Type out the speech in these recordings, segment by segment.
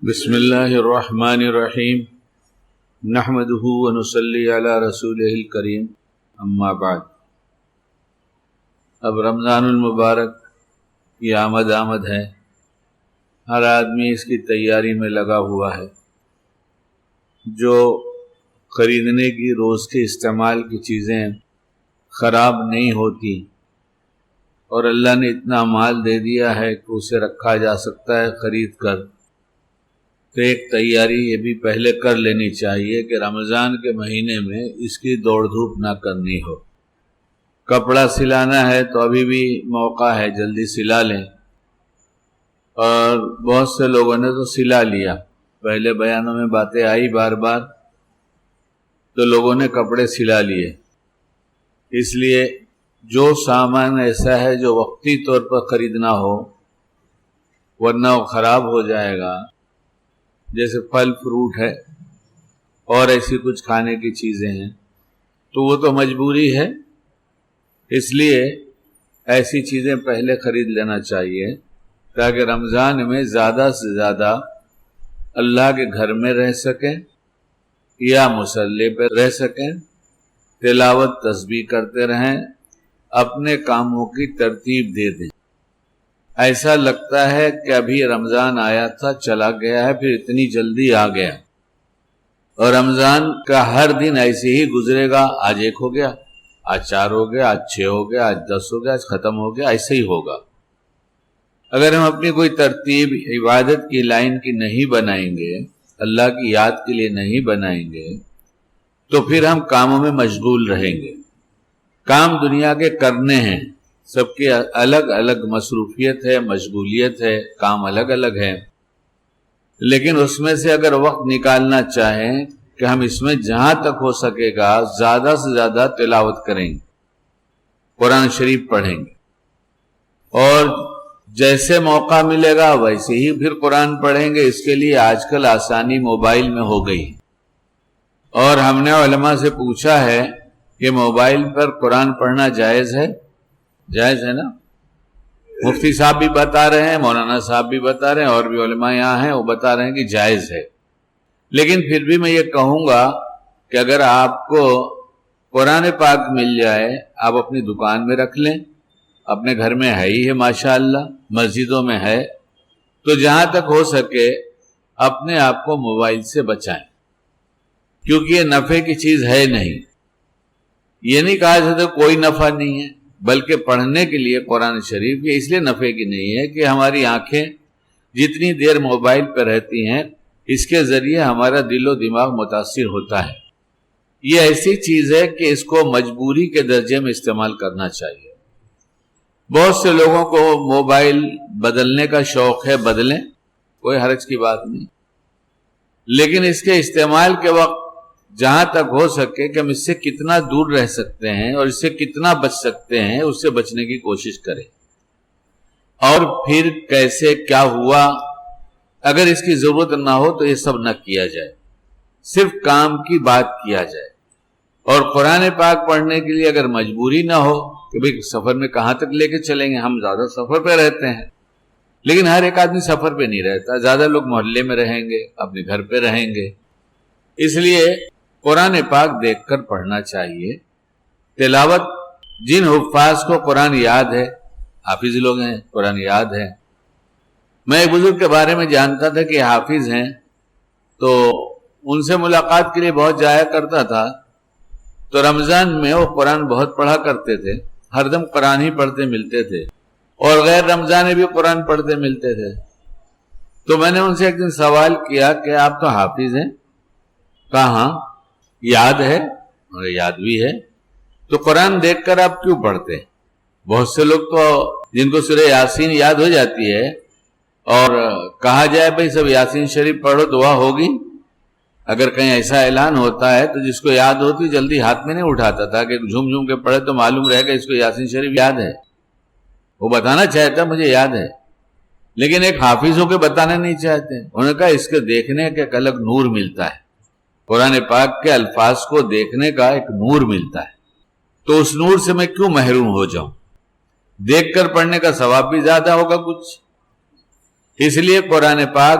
بسم اللہ الرحمن الرحیم نحمدہ ونصلی علی رسولہ الکریم اما بعد۔ اب رمضان المبارک کی آمد ہے، ہر آدمی اس کی تیاری میں لگا ہوا ہے۔ جو خریدنے کی روز کے استعمال کی چیزیں خراب نہیں ہوتی اور اللہ نے اتنا مال دے دیا ہے کہ اسے رکھا جا سکتا ہے خرید کر، تو ایک تیاری یہ بھی پہلے کر لینی چاہیے کہ رمضان کے مہینے میں اس کی دوڑ دھوپ نہ کرنی ہو۔ کپڑا سلانا ہے تو ابھی بھی موقع ہے، جلدی سلا لیں، اور بہت سے لوگوں نے تو سلا لیا۔ پہلے بیانوں میں باتیں آئی بار بار، تو لوگوں نے کپڑے سلا لیے۔ اس لیے جو سامان ایسا ہے جو وقتی طور پر خریدنا ہو ورنہ وہ خراب ہو جائے گا، جیسے پھل فروٹ ہے اور ایسی کچھ کھانے کی چیزیں ہیں، تو وہ تو مجبوری ہے، اس لیے ایسی چیزیں پہلے خرید لینا چاہیے تاکہ رمضان میں زیادہ سے زیادہ اللہ کے گھر میں رہ سکیں یا مصلی پہ رہ سکیں، تلاوت تسبیح کرتے رہیں، اپنے کاموں کی ترتیب دے دیں۔ ایسا لگتا ہے کہ ابھی رمضان آیا تھا چلا گیا ہے، پھر اتنی جلدی آ گیا، اور رمضان کا ہر دن ایسے ہی گزرے گا۔ آج 1 ہو گیا، آج 4 ہو گیا، آج 6 ہو گیا، آج 10 ہو گیا، آج ختم ہو گیا، ایسے ہی ہوگا۔ اگر ہم اپنی کوئی ترتیب عبادت کی لائن کی نہیں بنائیں گے، اللہ کی یاد کے لیے نہیں بنائیں گے، تو پھر ہم کاموں میں مشغول رہیں گے۔ کام دنیا کے کرنے ہیں، سب کی الگ الگ مصروفیت ہے، مشغولیت ہے، کام الگ الگ ہے، لیکن اس میں سے اگر وقت نکالنا چاہیں کہ ہم اس میں جہاں تک ہو سکے گا زیادہ سے زیادہ تلاوت کریں گے، قرآن شریف پڑھیں گے، اور جیسے موقع ملے گا ویسے ہی پھر قرآن پڑھیں گے۔ اس کے لیے آج کل آسانی موبائل میں ہو گئی، اور ہم نے علماء سے پوچھا ہے کہ موبائل پر قرآن پڑھنا جائز ہے؟ جائز ہے نا؟ مفتی صاحب بھی بتا رہے ہیں، مولانا صاحب بھی بتا رہے ہیں، اور بھی علماء یہاں ہیں وہ بتا رہے ہیں کہ جائز ہے۔ لیکن پھر بھی میں یہ کہوں گا کہ اگر آپ کو قرآن پاک مل جائے، آپ اپنی دکان میں رکھ لیں، اپنے گھر میں ہے ہی ہے ماشاءاللہ، مسجدوں میں ہے، تو جہاں تک ہو سکے اپنے آپ کو موبائل سے بچائیں، کیونکہ یہ نفع کی چیز ہے نہیں۔ یہ نہیں کہا جاتا کوئی نفع نہیں ہے، بلکہ پڑھنے کے لیے قرآن شریف یہ اس لیے نفع کی نہیں ہے کہ ہماری آنکھیں جتنی دیر موبائل پہ رہتی ہیں اس کے ذریعے ہمارا دل و دماغ متاثر ہوتا ہے۔ یہ ایسی چیز ہے کہ اس کو مجبوری کے درجے میں استعمال کرنا چاہیے۔ بہت سے لوگوں کو موبائل بدلنے کا شوق ہے، بدلیں، کوئی حرج کی بات نہیں، لیکن اس کے استعمال کے وقت جہاں تک ہو سکے کہ ہم اس سے کتنا دور رہ سکتے ہیں اور اس سے کتنا بچ سکتے ہیں اس سے بچنے کی کوشش کریں، اور پھر کیسے کیا ہوا اگر اس کی ضرورت نہ ہو تو یہ سب نہ کیا جائے، صرف کام کی بات کیا جائے۔ اور قرآن پاک پڑھنے کے لیے اگر مجبوری نہ ہو کہ بھئی سفر میں کہاں تک لے کے چلیں گے، ہم زیادہ سفر پہ رہتے ہیں، لیکن ہر ایک آدمی سفر پہ نہیں رہتا، زیادہ لوگ محلے میں رہیں گے، اپنے گھر پہ رہیں گے، اس لیے قرآن پاک دیکھ کر پڑھنا چاہیے۔ تلاوت، جن حفاظ کو قرآن یاد ہے، حافظ لوگ ہیں، قرآن یاد ہے۔ میں ایک بزرگ کے بارے میں جانتا تھا کہ حافظ ہیں، تو ان سے ملاقات کے لیے بہت جایا کرتا تھا، تو رمضان میں وہ قرآن بہت پڑھا کرتے تھے، ہر دم قرآن ہی پڑھتے ملتے تھے، اور غیر رمضان میں بھی قرآن پڑھتے ملتے تھے۔ تو میں نے ان سے ایک دن سوال کیا کہ آپ تو حافظ ہیں، کہاں یاد ہے؟ اور یاد بھی ہے، تو قرآن دیکھ کر آپ کیوں پڑھتے ہیں؟ بہت سے لوگ تو جن کو سورہ یاسین یاد ہو جاتی ہے اور کہا جائے بھئی سب یاسین شریف پڑھو دعا ہوگی، اگر کہیں ایسا اعلان ہوتا ہے تو جس کو یاد ہوتی جلدی ہاتھ میں نہیں اٹھاتا تھا کہ جھوم جھوم کے پڑھے تو معلوم رہے گا اس کو یاسین شریف یاد ہے، وہ بتانا چاہتا مجھے یاد ہے، لیکن ایک حافظ ہو کے بتانا نہیں چاہتے۔ انہوں نے کہا اس کے دیکھنے کا ایک الگ نور ملتا ہے، قرآن پاک کے الفاظ کو دیکھنے کا ایک نور ملتا ہے، تو اس نور سے میں کیوں محروم ہو جاؤں؟ دیکھ کر پڑھنے کا ثواب بھی زیادہ ہوگا کچھ۔ اس لیے قرآن پاک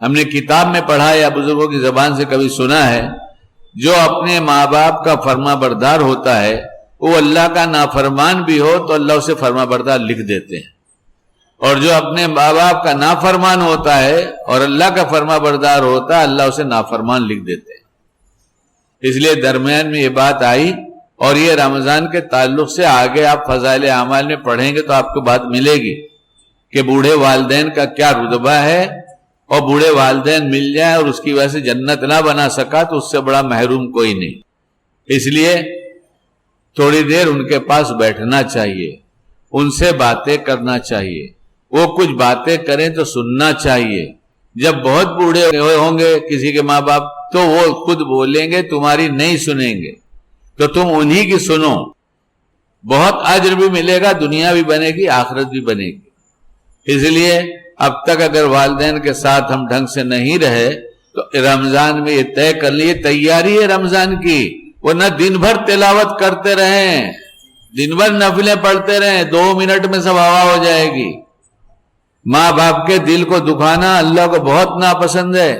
ہم نے کتاب میں پڑھا یا بزرگوں کی زبان سے کبھی سنا ہے، جو اپنے ماں باپ کا فرما بردار ہوتا ہے وہ اللہ کا نافرمان بھی ہو تو اللہ اسے فرما بردار لکھ دیتے ہیں، اور جو اپنے ماں باپ کا نافرمان ہوتا ہے اور اللہ کا فرما بردار ہوتا ہے اللہ اسے نافرمان لکھ دیتے ہیں۔ اس لیے درمیان میں یہ بات آئی، اور یہ رمضان کے تعلق سے آگے آپ فضائل اعمال میں پڑھیں گے تو آپ کو بات ملے گی کہ بوڑھے والدین کا کیا رتبہ ہے، اور بوڑھے والدین مل جائیں اور اس کی وجہ سے جنت نہ بنا سکا تو اس سے بڑا محروم کوئی نہیں۔ اس لیے تھوڑی دیر ان کے پاس بیٹھنا چاہیے، ان سے باتیں کرنا چاہیے، وہ کچھ باتیں کریں تو سننا چاہیے۔ جب بہت بوڑھے ہوں گے کسی کے ماں باپ تو وہ خود بولیں گے، تمہاری نہیں سنیں گے، تو تم انہی کی سنو، بہت اجر بھی ملے گا، دنیا بھی بنے گی، آخرت بھی بنے گی۔ اس لیے اب تک اگر والدین کے ساتھ ہم ڈھنگ سے نہیں رہے تو رمضان میں یہ طے کر لیے تیاری ہے رمضان کی، ورنہ دن بھر تلاوت کرتے رہیں، دن بھر نفلیں پڑھتے رہیں، 2 منٹ میں سب ہوا ہو جائے گی۔ ماں باپ کے دل کو دکھانا اللہ کو بہت ناپسند ہے،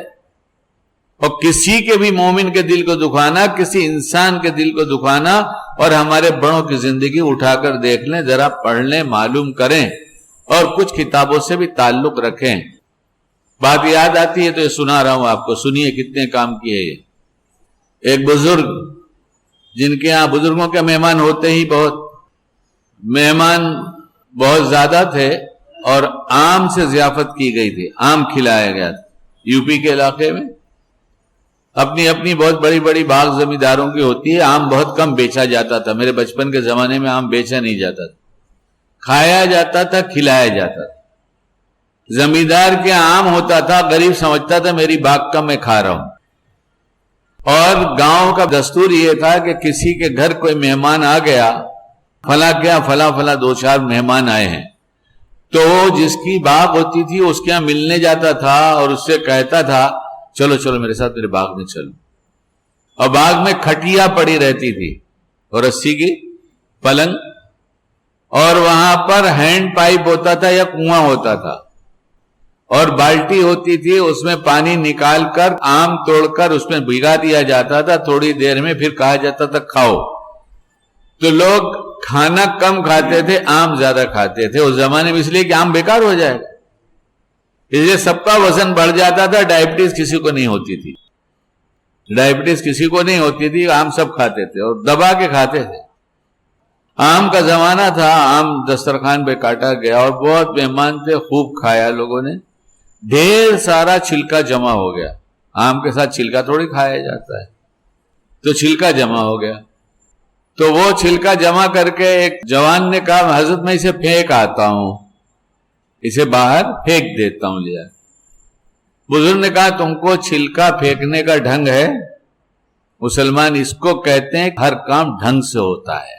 اور کسی کے بھی مومن کے دل کو دکھانا، کسی انسان کے دل کو دکھانا، اور ہمارے بڑوں کی زندگی اٹھا کر دیکھ لیں، ذرا پڑھ لیں، معلوم کریں، اور کچھ کتابوں سے بھی تعلق رکھیں۔ بات یاد آتی ہے تو یہ سنا رہا ہوں آپ کو، سنیے کتنے کام کیے یہ۔ ایک بزرگ جن کے ہاں بزرگوں کے مہمان ہوتے ہی بہت، مہمان بہت زیادہ تھے اور آم سے ضیافت کی گئی تھی، آم کھلایا گیا تھا یو پی کے علاقے میں۔ اپنی اپنی بہت بڑی بڑی باغ زمینداروں کی ہوتی ہے، آم بہت کم بیچا جاتا تھا، میرے بچپن کے زمانے میں آم بیچا نہیں جاتا تھا، کھایا جاتا تھا، کھلایا جاتا تھا۔ زمیندار کے آم ہوتا تھا، غریب سمجھتا تھا میری باغ کا میں کھا رہا ہوں، اور گاؤں کا دستور یہ تھا کہ کسی کے گھر کوئی مہمان آ گیا، فلاں کیا فلاں 2-4 مہمان آئے ہیں، تو جس کی باغ ہوتی تھی اس کے یہاں ملنے جاتا تھا اور اس سے کہتا تھا چلو چلو میرے ساتھ میرے باغ میں چلو، اور باغ میں کھٹیا پڑی رہتی تھی اور رسی کی پلنگ، اور وہاں پر ہینڈ پائپ ہوتا تھا یا کنواں ہوتا تھا، اور بالٹی ہوتی تھی، اس میں پانی نکال کر آم توڑ کر اس میں بھگا دیا جاتا تھا، تھوڑی دیر میں پھر کہا جاتا تھا کھاؤ۔ تو لوگ کھانا کم کھاتے تھے، آم زیادہ کھاتے تھے اس زمانے میں، اس لیے کہ آم بیکار ہو جائے گا، اس لیے سب کا وزن بڑھ جاتا تھا، ڈائبٹیز کسی کو نہیں ہوتی تھی، ڈائبٹیز کسی کو نہیں ہوتی تھی، آم سب کھاتے تھے اور دبا کے کھاتے تھے۔ آم کا زمانہ تھا، آم دسترخوان پہ کاٹا گیا اور بہت مہمان تھے، خوب کھایا لوگوں نے، ڈھیر سارا چھلکا جمع ہو گیا، آم کے ساتھ چھلکا تھوڑی کھایا جاتا ہے، تو چھلکا جمع ہو گیا۔ تو وہ چھلکا جمع کر کے ایک جوان نے کہا حضرت میں اسے پھینک آتا ہوں، اسے باہر پھینک دیتا ہوں لیا۔ بزرگ نے کہا تم کو چھلکا پھینکنے کا ڈھنگ ہے؟ مسلمان اس کو کہتے ہیں ہر کام ڈھنگ سے ہوتا ہے،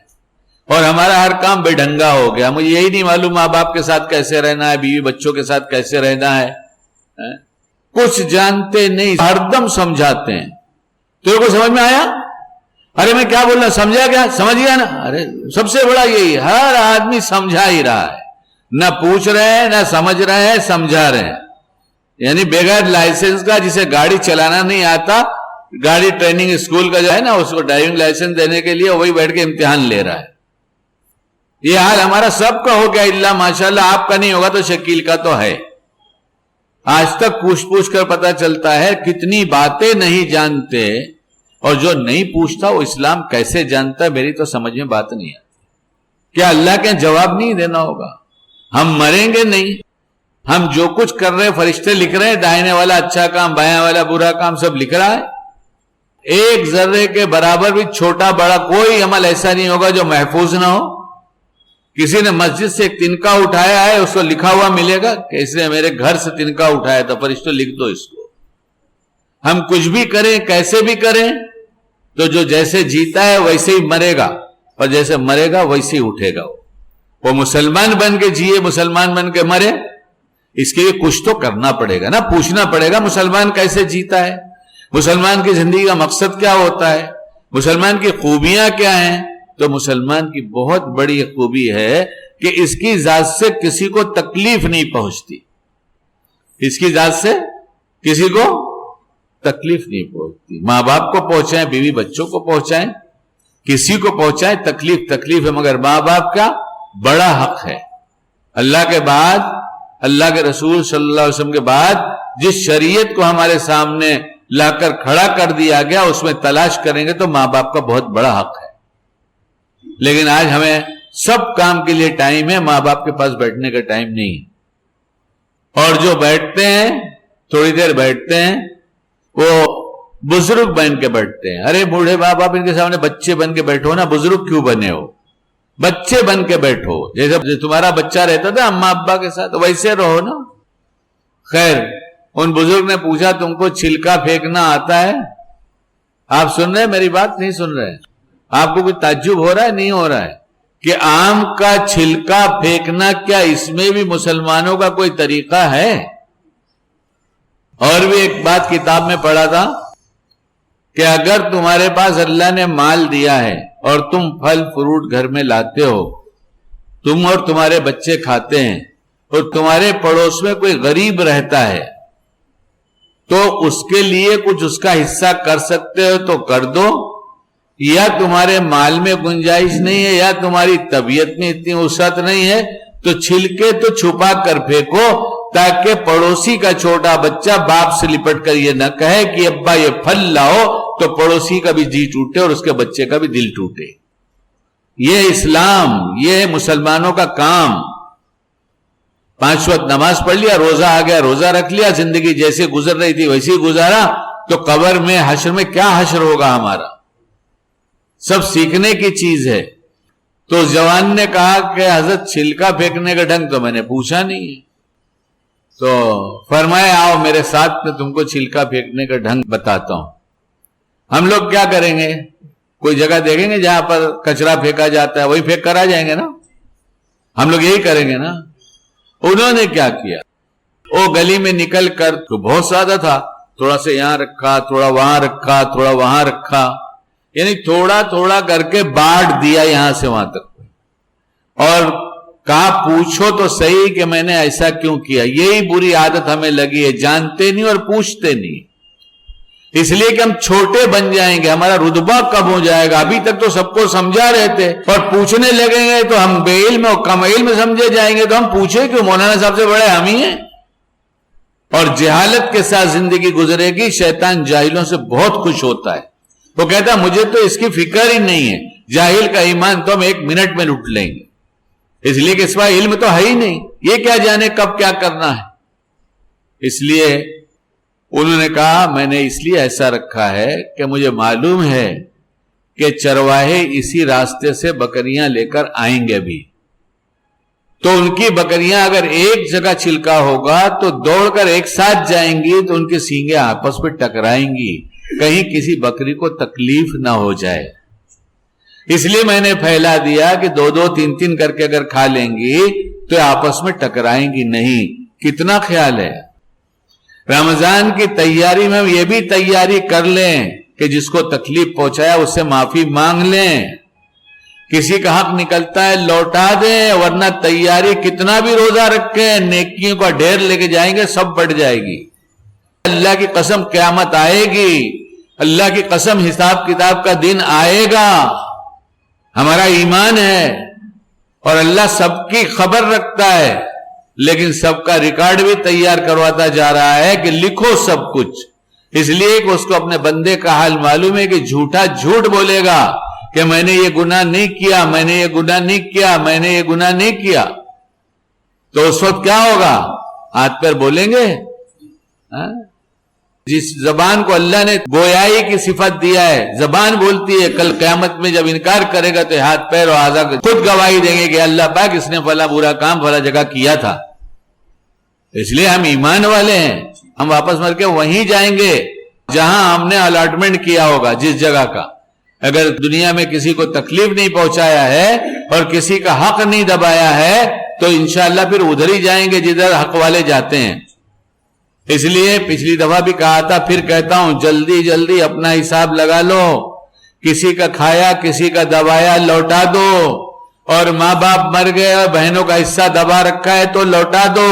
اور ہمارا ہر کام بے ڈھنگا ہو گیا، مجھے یہی نہیں معلوم ماں باپ کے ساتھ کیسے رہنا ہے، بیوی بچوں کے ساتھ کیسے رہنا ہے، کچھ جانتے نہیں، ہر دم سمجھاتے ہیں۔ تو کو سمجھ میں آیا؟ ارے میں کیا بول رہا، سمجھا کیا؟ سمجھ گیا نا؟ ارے سب سے بڑا یہی، ہر آدمی سمجھا ہی رہا ہے، نہ پوچھ رہے ہیں نہ سمجھ رہے ہیں، سمجھا رہے ہیں۔ یعنی بغیر لائسنس کا، جسے گاڑی چلانا نہیں آتا، گاڑی ٹریننگ اسکول کا جو ہے نا، اس کو ڈرائیونگ لائسنس دینے کے لیے وہی بیٹھ کے امتحان لے رہا ہے۔ یہ حال ہمارا سب کا ہو گیا، اللہ ماشاءاللہ آپ کا نہیں ہوگا تو شکیل کا تو ہے۔ آج تک پوچھ کر پتا چلتا ہے کتنی باتیں نہیں جانتے، اور جو نہیں پوچھتا وہ اسلام کیسے جانتا ہے، میری تو سمجھ میں بات نہیں آتی۔ کیا اللہ کے جواب نہیں دینا ہوگا؟ ہم مریں گے نہیں، ہم جو کچھ کر رہے ہیں فرشتے لکھ رہے ہیں، دائنے والا اچھا کام، بایاں والا برا کام سب لکھ رہا ہے۔ ایک ذرے کے برابر بھی چھوٹا بڑا کوئی عمل ایسا نہیں ہوگا جو محفوظ نہ ہو۔ کسی نے مسجد سے ایک تنکا اٹھایا ہے، اس کو لکھا ہوا ملے گا کہ اس نے میرے گھر سے تنکا اٹھایا تھا، فرشتوں لکھ دو اس کو۔ ہم کچھ بھی کریں، کیسے بھی کریں، تو جو جیسے جیتا ہے ویسے ہی مرے گا، اور جیسے مرے گا ویسے ہی اٹھے گا۔ وہ مسلمان بن کے جیے، مسلمان بن کے مرے، اس کے لیے کچھ تو کرنا پڑے گا نا، پوچھنا پڑے گا مسلمان کیسے جیتا ہے، مسلمان کی زندگی کا مقصد کیا ہوتا ہے، مسلمان کی خوبیاں کیا ہیں۔ تو مسلمان کی بہت بڑی خوبی ہے کہ اس کی ذات سے کسی کو تکلیف نہیں پہنچتی، اس کی ذات سے کسی کو تکلیف نہیں پہنچتی. ماں باپ کو پہنچائیں, بیوی بچوں کو پہنچائیں, کسی کو پہنچائیں, تکلیف ہے, مگر ماں باپ کا بڑا حق ہے. اللہ کے بعد, اللہ کے رسول صلی اللہ علیہ وسلم کے بعد جس شریعت کو ہمارے سامنے لا کر کھڑا کر دیا گیا, اس میں تلاش کریں گے تو ماں باپ کا بہت بڑا حق ہے. لیکن آج ہمیں سب کام کے لیے ٹائم ہے, ماں باپ کے پاس بیٹھنے کا ٹائم نہیں. اور جو بیٹھتے ہیں, تھوڑی دیر بیٹھتے ہیں, وہ بزرگ بن کے بیٹھتے ہیں. ارے بوڑھے ماں باپ ان کے سامنے بچے بن کے بیٹھو نا, بزرگ کیوں بنے ہو؟ بچے بن کے بیٹھو. جیسے تمہارا بچہ رہتا تھا اماں ابا کے ساتھ, ویسے رہو نا. خیر, ان بزرگ نے پوچھا تم کو چھلکا پھینکنا آتا ہے؟ آپ سن رہے ہیں میری بات؟ نہیں سن رہے ہیں؟ آپ کو کوئی تعجب ہو رہا ہے؟ نہیں ہو رہا ہے کہ آم کا چھلکا پھینکنا, کیا اس میں بھی مسلمانوں کا کوئی طریقہ ہے؟ اور بھی ایک بات کتاب میں پڑھا تھا کہ اگر تمہارے پاس اللہ نے مال دیا ہے اور تم پھل فروٹ گھر میں لاتے ہو, تم اور تمہارے بچے کھاتے ہیں, اور تمہارے پڑوس میں کوئی غریب رہتا ہے, تو اس کے لیے کچھ اس کا حصہ کر سکتے ہو تو کر دو, یا تمہارے مال میں گنجائش نہیں ہے, یا تمہاری طبیعت میں اتنی وسعت نہیں ہے, تو چھلکے تو چھپا کر پھینکو, تاکہ پڑوسی کا چھوٹا بچہ باپ سے لپٹ کر یہ نہ کہے کہ ابا یہ پھل لاؤ, تو پڑوسی کا بھی جی ٹوٹے اور اس کے بچے کا بھی دل ٹوٹے. یہ اسلام, یہ مسلمانوں کا کام. 5 وقت نماز پڑھ لیا, روزہ آ گیا, روزہ رکھ لیا, زندگی جیسے گزر رہی تھی ویسے ہی گزارا, تو قبر میں حشر میں کیا حشر ہوگا ہمارا؟ سب سیکھنے کی چیز ہے. تو جوان نے کہا کہ حضرت چھلکا پھینکنے کا ڈھنگ تو میں نے پوچھا نہیں ہے. تو فرمایا آؤ میرے ساتھ, میں تم کو چھلکا پھینکنے کا ڈھنگ بتاتا ہوں. ہم لوگ کیا کریں گے؟ کوئی جگہ دیکھیں گے جہاں پر کچرا پھینکا جاتا ہے, وہی پھینک کر آ جائیں گے نا. ہم لوگ یہی کریں گے نا. انہوں نے کیا کیا, وہ گلی میں نکل کر, تو بہت زیادہ تھا, تھوڑا سا یہاں رکھا, تھوڑا وہاں رکھا, تھوڑا وہاں رکھا, یعنی تھوڑا تھوڑا کر کے بانٹ دیا یہاں سے وہاں تک. اور کہا پوچھو تو صحیح کہ میں نے ایسا کیوں کیا. یہی بری عادت ہمیں لگی ہے, جانتے نہیں اور پوچھتے نہیں. اس لیے کہ ہم چھوٹے بن جائیں گے, ہمارا رتبہ کم ہو جائے گا. ابھی تک تو سب کو سمجھا رہے تھے, اور پوچھنے لگیں گے تو ہم بے علم اور کم علم سمجھے جائیں گے. تو ہم پوچھیں کہ مولانا صاحب سے بڑے ہم ہی ہیں. اور جہالت کے ساتھ زندگی گزرے گی. شیطان جاہلوں سے بہت خوش ہوتا ہے. وہ کہتا ہے مجھے تو اس کی فکر ہی نہیں ہے. جاہل کا ایمان تو ہم 1 منٹ میں لوٹ لیں گے, اس لیے کہ اس کا علم تو ہے ہی نہیں. یہ کیا جانے کب کیا کرنا ہے. اس لیے انہوں نے کہا میں نے اس لیے ایسا رکھا ہے کہ مجھے معلوم ہے کہ چرواہے اسی راستے سے بکریاں لے کر آئیں گے بھی, تو ان کی بکریاں اگر ایک جگہ چھلکا ہوگا تو دوڑ کر ایک ساتھ جائیں گی, تو ان کے سینگیں آپس میں ٹکرائیں گی, کہیں کسی بکری کو تکلیف نہ ہو جائے. اس لیے میں نے پھیلا دیا کہ 2-2 3-3 کر کے اگر کھا لیں گی تو آپس میں ٹکرائیں گی نہیں. کتنا خیال ہے. رمضان کی تیاری میں یہ بھی تیاری کر لیں کہ جس کو تکلیف پہنچایا اس سے معافی مانگ لیں. کسی کا حق نکلتا ہے لوٹا دیں, ورنہ تیاری کتنا بھی روزہ رکھیں, نیکیوں کا ڈھیر لے کے جائیں گے, سب بڑھ جائے گی. اللہ کی قسم قیامت آئے گی, اللہ کی قسم حساب کتاب کا دن آئے گا. ہمارا ایمان ہے اور اللہ سب کی خبر رکھتا ہے, لیکن سب کا ریکارڈ بھی تیار کرواتا جا رہا ہے کہ لکھو سب کچھ. اس لیے کہ اس کو اپنے بندے کا حال معلوم ہے کہ جھوٹا جھوٹ بولے گا کہ میں نے یہ گناہ نہیں کیا, میں نے یہ گناہ نہیں کیا, میں نے یہ گناہ نہیں کیا. تو اس وقت کیا ہوگا؟ ہاتھ پیر بولیں گے. جس زبان کو اللہ نے گویائی کی صفت دیا ہے, زبان بولتی ہے, کل قیامت میں جب انکار کرے گا تو ہاتھ پیر اور اعضاء خود گواہی دیں گے کہ اللہ پاک اس نے فلاں برا کام فلاں جگہ کیا تھا. اس لیے ہم ایمان والے ہیں, ہم واپس مر کے وہیں جائیں گے جہاں ہم نے الاٹمنٹ کیا ہوگا, جس جگہ کا. اگر دنیا میں کسی کو تکلیف نہیں پہنچایا ہے اور کسی کا حق نہیں دبایا ہے تو انشاءاللہ پھر ادھر ہی جائیں گے جدھر حق والے جاتے ہیں. اس لیے پچھلی دفعہ بھی کہا تھا, پھر کہتا ہوں, جلدی جلدی اپنا حساب لگا لو. کسی کا کھایا کسی کا دبایا لوٹا دو, اور ماں باپ مر گئے اور بہنوں کا حصہ دبا رکھا ہے تو لوٹا دو.